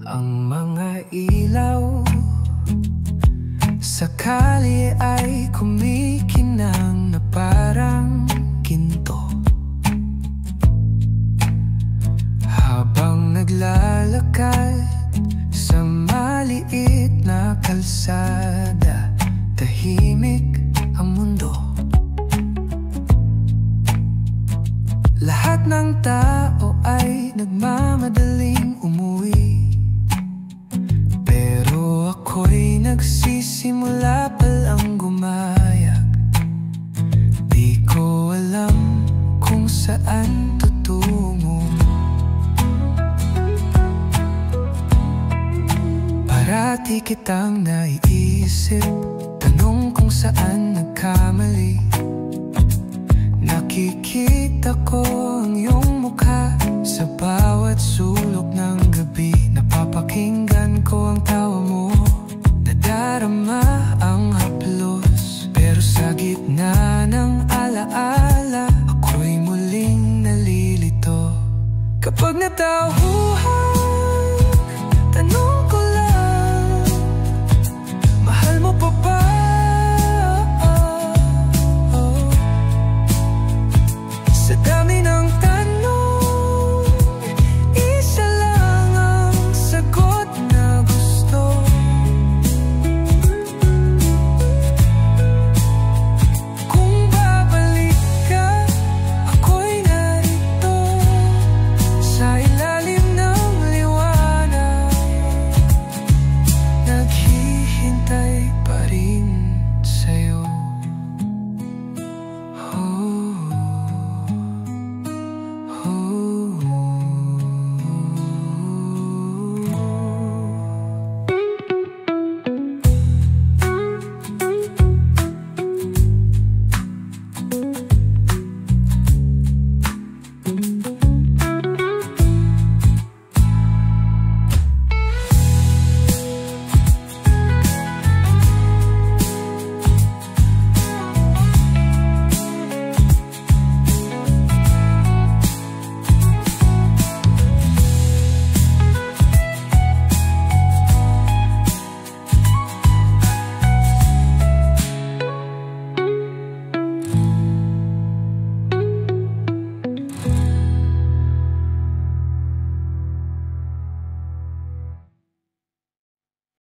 Ang mga ilaw sa kalye ay kumikinang na parang ginto, habang naglalakad sa maliit na kalsada. Tahimik ang mundo, lahat ng tao ay nagmamadaling umuwi, pero ako'y nagsisimula palang gumayag. Di ko alam kung saan tutungo. Parati kitang naiisip, tanong kung saan nagkamali. Nakikita ko ang iyong mukha sa bawat sulok ng gabi. Napapakinggan ko ang tawa